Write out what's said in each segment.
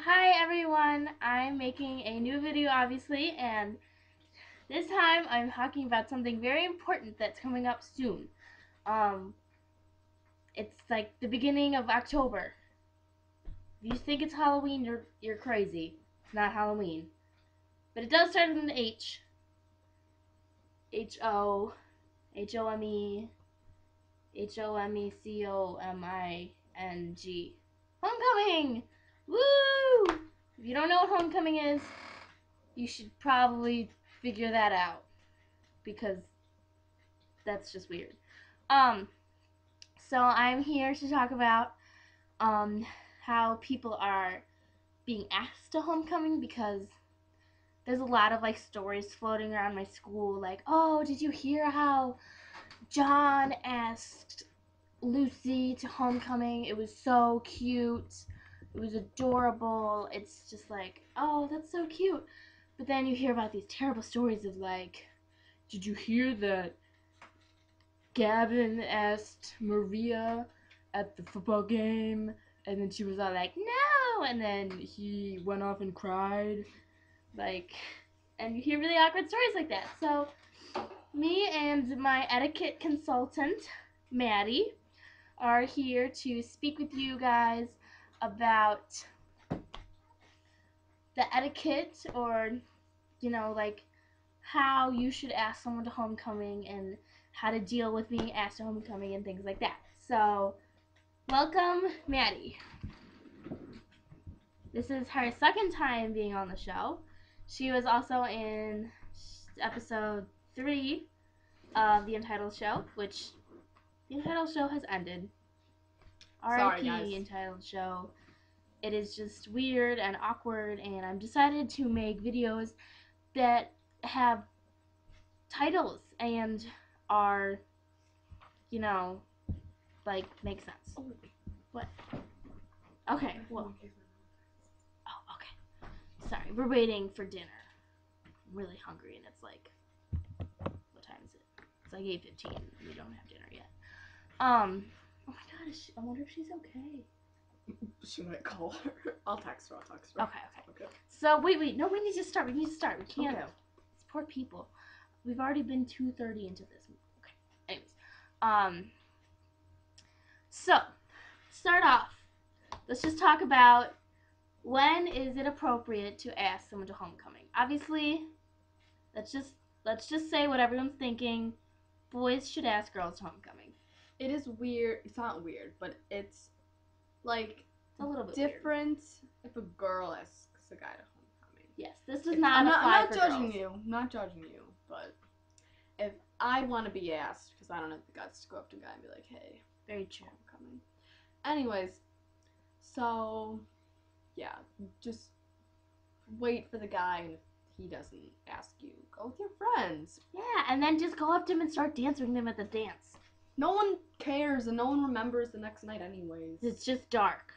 Hi everyone, I'm making a new video obviously, and this time I'm talking about something very important that's coming up soon. Um, it's like the beginning of October. If you think it's Halloween, you're crazy. It's not Halloween. But it does start with an H. H-O, H-O-M-E, Homecoming. Homecoming! Woo! If you don't know what homecoming is, you should probably figure that out because that's just weird. So I'm here to talk about how people are being asked to homecoming because there's a lot of like stories floating around my school like, oh, did you hear how John asked Lucy to homecoming? It was so cute. It was adorable. It's just like, oh, that's so cute. But then you hear about these terrible stories of like, did you hear that Gavin asked Maria at the football game, and then she was all like, no, and then he went off and cried, like, and you hear really awkward stories like that. So, me and my etiquette consultant, Maddie, are here to speak with you guys about the etiquette, or, like, how you should ask someone to homecoming and how to deal with being asked to homecoming and things like that. So, welcome, Maddie. This is her second time being on the show. She was also in episode 3 of The Entitled Show, which The Entitled Show has ended. Sorry, R.I.P. guys. Entitled Show. It is just weird and awkward, and I'm decided to make videos that have titles and are, like, make sense. What? Okay, well. Oh, okay. Sorry, we're waiting for dinner. I'm really hungry, and it's like, what time is it? It's like 8:15. We don't have dinner yet. Oh my god, I wonder if she's okay. Should I call her? I'll text her. Okay. So, wait. No, we need to start. We can't. Okay. It's poor people. We've already been 2:30 into this. Okay. Anyways. So, start off. Let's just talk about when is it appropriate to ask someone to homecoming. Obviously, let's just say what everyone's thinking. Boys should ask girls to homecoming. It is weird. It's not weird, but it's like It's a little bit different if a girl asks a guy to homecoming. Yes, this does not apply I'm not for judging girls. you. I'm not judging you, but if I want to be asked, because I don't have the guts to go up to a guy and be like, hey, Very true. homecoming. Anyways, so yeah, just wait for the guy, and if he doesn't ask you, go with your friends. Yeah, and then just go up to him and start dancing with him at the dance. No one cares, and no one remembers the next night anyways. It's just dark,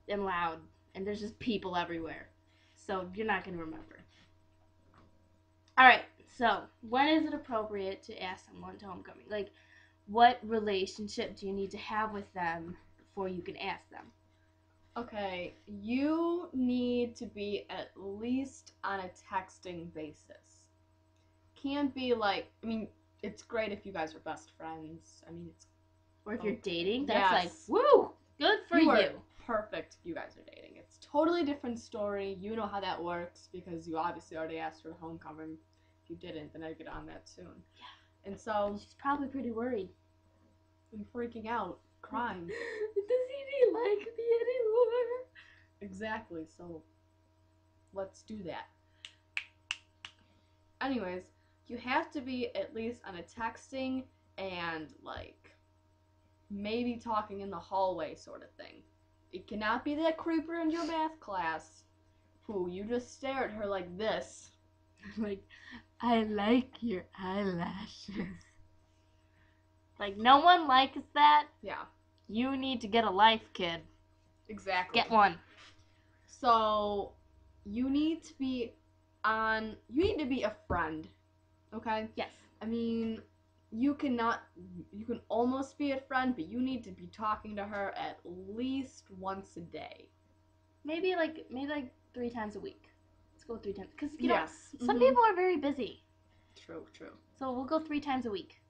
and loud, and there's just people everywhere. So you're not gonna remember. Alright, so when is it appropriate to ask someone to homecoming? Like, what relationship do you need to have with them before you can ask them? Okay, you need to be at least on a texting basis. Can't be like, it's great if you guys are best friends. Or if you're dating, that's Yes. like, woo! Good for you. are perfect if you guys are dating. It's totally different story. You know how that works because you obviously already asked her to homecoming. If you didn't, then I'd get on that soon. Yeah. And so She's probably pretty worried. I'm freaking out, crying. Does he like me anymore? Exactly, so let's do that. Anyways, you have to be at least on a texting and like maybe talking in the hallway sort of thing. It cannot be that creeper in your math class who you just stare at her like this. Like, I like your eyelashes. Like, no one likes that. Yeah, You need to get a life, kid. exactly. Get one. So you need to be a friend, okay? Yes. You can almost be a friend, but you need to be talking to her at least once a day. maybe like 3 times a week. Let's go 3 times, because you know Yes. some people are very busy. True. So we'll go 3 times a week.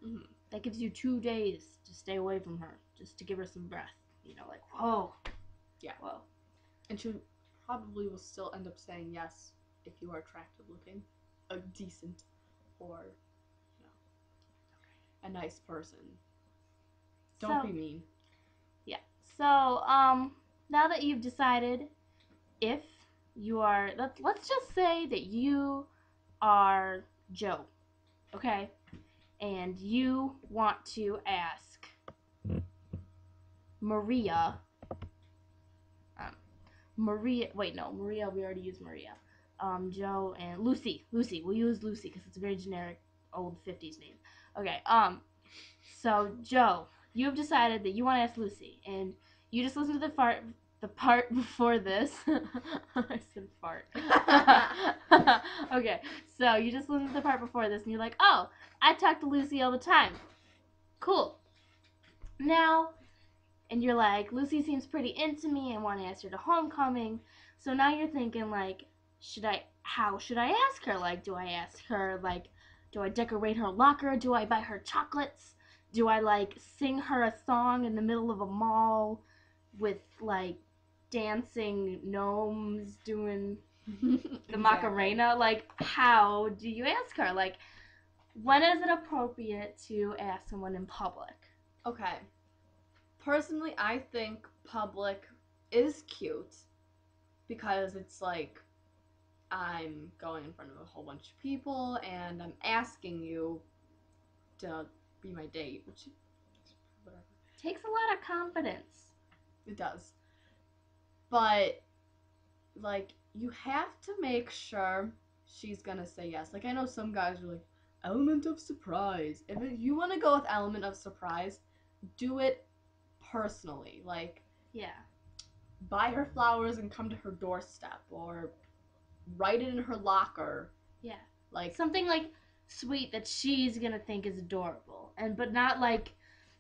Mhm. That gives you 2 days to stay away from her, just to give her some breath. You know, like whoa. Yeah. Whoa. And she probably will still end up saying yes if you are attractive looking, a decent, or you know, a nice person. Don't be mean. Yeah. So now that you've decided if you are, let's just say that you are Joe, okay, and you want to ask Maria. Wait, no, Maria. We already used Maria. Joe and Lucy. We'll use Lucy because it's a very generic old 50s name. Okay. So Joe, you've decided that you want to ask Lucy, and you just listen to the part before this. I said fart. Okay, so you just listen to the part before this, and you're like, oh, I talk to Lucy all the time. Cool. Now, and you're like, Lucy seems pretty into me. I want to ask her to homecoming. So now you're thinking, like, how should I ask her? Like, do I ask her, like, do I decorate her locker? Do I buy her chocolates? Do I, like, sing her a song in the middle of a mall with, like, dancing gnomes doing the Macarena? Like, how do you ask her? Like, when is it appropriate to ask someone in public? Okay. Personally, I think public is cute because it's like I'm going in front of a whole bunch of people and I'm asking you to be my date, which whatever. Takes a lot of confidence. It does. But like you have to make sure she's gonna say yes. Like I know some guys are like element of surprise. If you want to go with element of surprise, do it personally. Like Yeah. buy her flowers and come to her doorstep or write it in her locker. Yeah. Like something like sweet that she's gonna think is adorable. But not like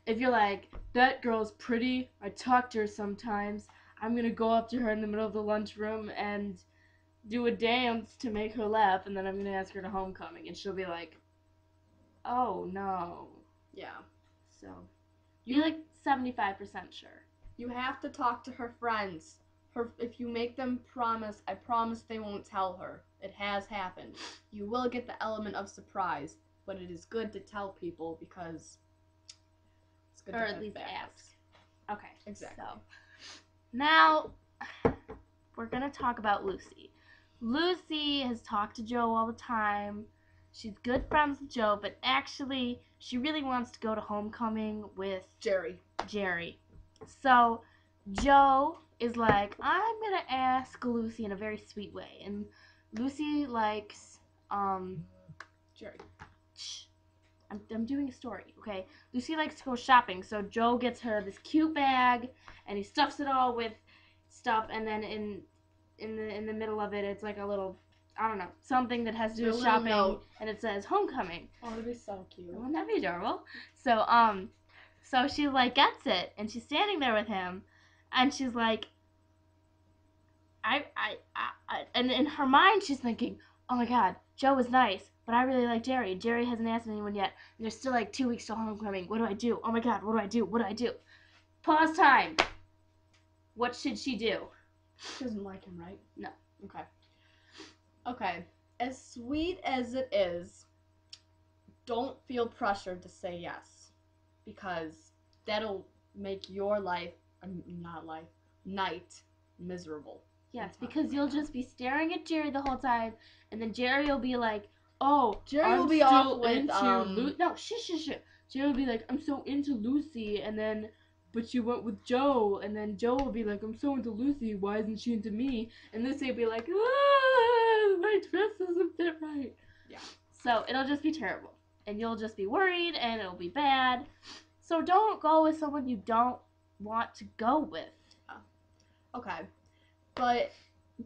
if you're like, that girl's pretty, I talk to her sometimes, I'm gonna go up to her in the middle of the lunchroom and do a dance to make her laugh, and then I'm gonna ask her to homecoming, and she'll be like, oh no. yeah. So you're like 75% sure. You have to talk to her friends. If you make them promise, I promise they won't tell her. It has happened. You will get the element of surprise, but it is good to tell people because it's good Or to at have least backups. ask. Okay. Exactly. So now we're gonna talk about Lucy. Lucy has talked to Joe all the time. She's good friends with Joe, but actually she really wants to go to homecoming with Jerry. So Joe is like, I'm gonna ask Lucy in a very sweet way, and Lucy likes Jerry. Shh. I'm doing a story, okay? Lucy likes to go shopping, so Joe gets her this cute bag, and he stuffs it all with stuff, and then in the middle of it, it's like a little, I don't know, something that has to do with shopping, note. and it says homecoming. Oh, that'd be so cute. Wouldn't that be adorable? So she like gets it, and she's standing there with him, and she's like, and in her mind she's thinking, oh my God, Joe is nice, but I really like Jerry. Jerry hasn't asked anyone yet, and there's still like 2 weeks till homecoming. What do I do? Oh my God, what do I do? What do I do? Pause time. What should she do? She doesn't like him, right? No. Okay. Okay. As sweet as it is, don't feel pressured to say yes, because that'll make your night miserable. Yes, because you'll just be staring at Jerry the whole time, and then Jerry will be like, oh, Jerry I'm will be so off with, into no, shh. Jerry will be like, I'm so into Lucy, and then, but you went with Joe, and then Joe will be like, I'm so into Lucy, why isn't she into me? And Lucy will be like, my dress doesn't fit right. Yeah. So it'll just be terrible, and you'll just be worried, and it'll be bad. So don't go with someone you don't want to go with. Okay. But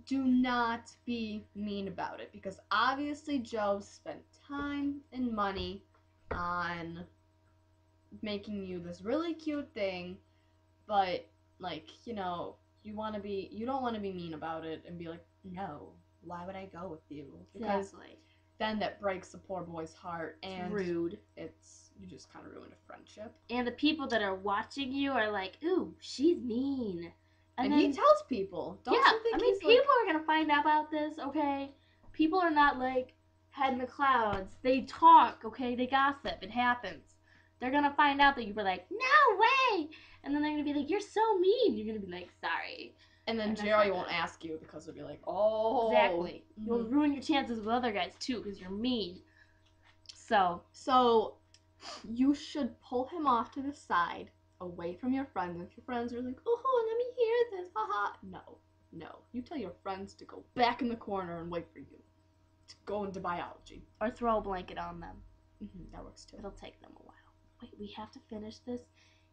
do not be mean about it, because obviously Joe spent time and money on making you this really cute thing, but like, you you don't want to be mean about it and be like, no, why would I go with you? Because Exactly. then that breaks the poor boy's heart, It's and rude. you just kind of ruined a friendship. And the people that are watching you are like, ooh, she's mean. And then, he tells people. Don't you think he's people are gonna find out about this, okay? People are not like head in the clouds. They talk, okay? They gossip. It happens. They're gonna find out that you were like, no way! And then they're gonna be like, you're so mean. You're gonna be like, sorry. And then And that's Jerry not won't good. ask you because he'll be like, oh. Exactly. Mhm. You'll ruin your chances with other guys too because you're mean. So you should pull him off to the side, away from your friends. If your friends are like, oh, let me hear this, haha. No. You tell your friends to go back in the corner and wait for you to go into biology. Or throw a blanket on them. That works too. It'll take them a while. Wait, we have to finish this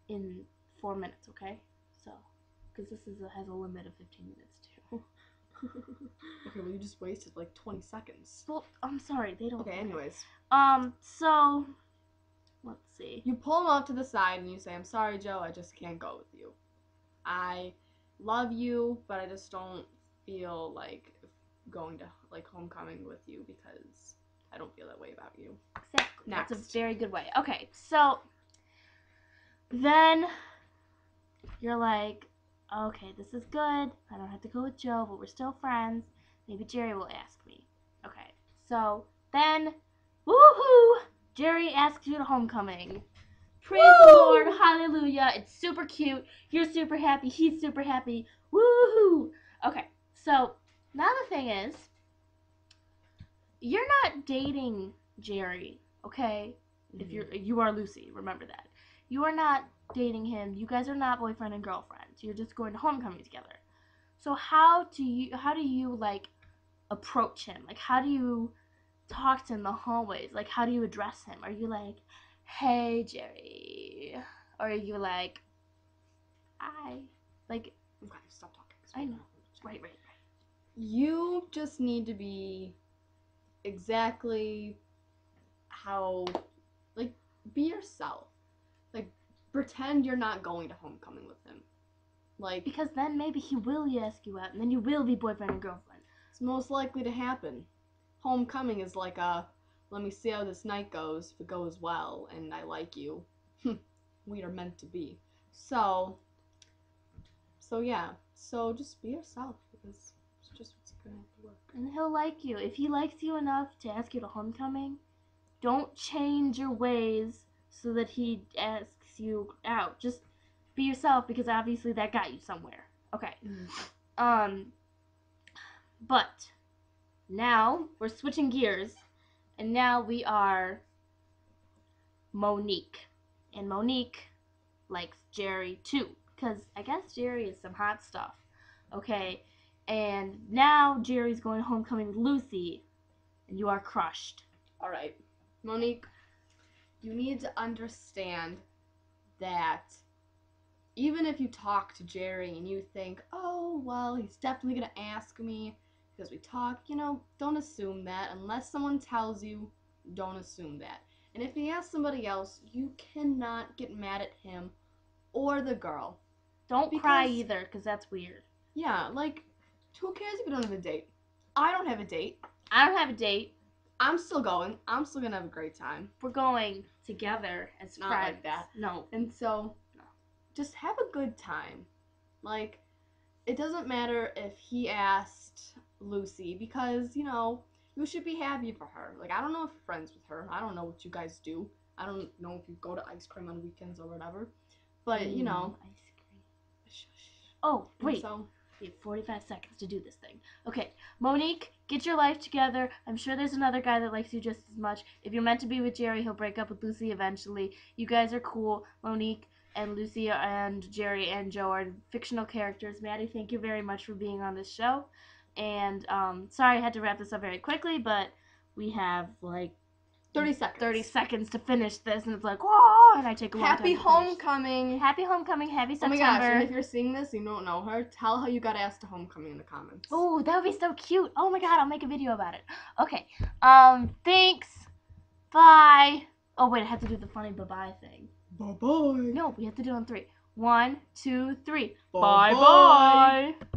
in 4 minutes, okay? So, because this has a limit of 15 minutes too. Okay, well you just wasted like 20 seconds. Well, I'm sorry, they don't. Okay, anyways. So, let's see. You pull him off to the side and you say, I'm sorry, Joe, I just can't go with you. I love you, but I just don't feel like going to like homecoming with you because I don't feel that way about you. Exactly. Next. That's a very good way. Okay, so then you're like, okay, this is good. I don't have to go with Joe, but we're still friends. Maybe Jerry will ask me. Okay, so then, woohoo! Jerry asks you to homecoming. Praise the Lord, hallelujah. It's super cute. You're super happy. He's super happy. Woohoo! Okay, so now the thing is, you're not dating Jerry, okay? If you are Lucy, remember that. You are not dating him. You guys are not boyfriend and girlfriend. You're just going to homecoming together. So how do you like approach him? Like how do you talk to him in the hallways? Like how do you address him? Are you like, hey Jerry? Or are you like, hi? Like, Okay, stop talking. I know. Right. You just need to be exactly how, like, be yourself. Like, pretend you're not going to homecoming with him. Like, Because then maybe he will ask you out, and then you will be boyfriend and girlfriend. it's most likely to happen. Homecoming is like a, let me see how this night goes. If it goes well and I like you, we are meant to be. So yeah. So just be yourself because it's just what's gonna have to work. And he'll like you. If he likes you enough to ask you to homecoming, don't change your ways so that he asks you out. Just be yourself because obviously that got you somewhere. Okay. But now we're switching gears, and now we are Monique. And Monique likes Jerry too, because I guess Jerry is some hot stuff. Okay? And now Jerry's going to homecoming with Lucy, and you are crushed. Alright, Monique, you need to understand that even if you talk to Jerry and you think, oh, well, he's definitely going to ask me because we talk, don't assume that. Unless someone tells you, don't assume that. And if he asks somebody else, you cannot get mad at him or the girl. Don't cry either, because that's weird. Yeah, like, who cares if you don't have a date? I don't have a date. I don't have a date. I'm still going. I'm still going to have a great time. We're going together as Not friends. like that. No. And so, just have a good time. Like, it doesn't matter if he asked Lucy because, you should be happy for her. Like, I don't know if you're friends with her. I don't know what you guys do. I don't know if you go to ice cream on weekends or whatever. But, Ice cream. Shush. Oh, wait. So, We have 45 seconds to do this thing. Okay, Monique, get your life together. I'm sure there's another guy that likes you just as much. If you're meant to be with Jerry, he'll break up with Lucy eventually. You guys are cool. Monique and Lucy and Jerry and Joe are fictional characters. Maddie, thank you very much for being on this show. And sorry I had to wrap this up very quickly, but we have like 30 seconds. 30 seconds to finish this, and it's like, whoa, and I take a long time Happy to finish. homecoming. Happy homecoming. Happy Oh September. my gosh, and if you're seeing this and you don't know her, tell how you got asked to homecoming in the comments. Oh, that would be so cute. Oh my god, I'll make a video about it. Okay. Thanks. Bye. Oh wait, I have to do the funny bye-bye thing. Bye-bye. No, we have to do it on 3. 1, 2, 3. Bye-bye. Bye bye.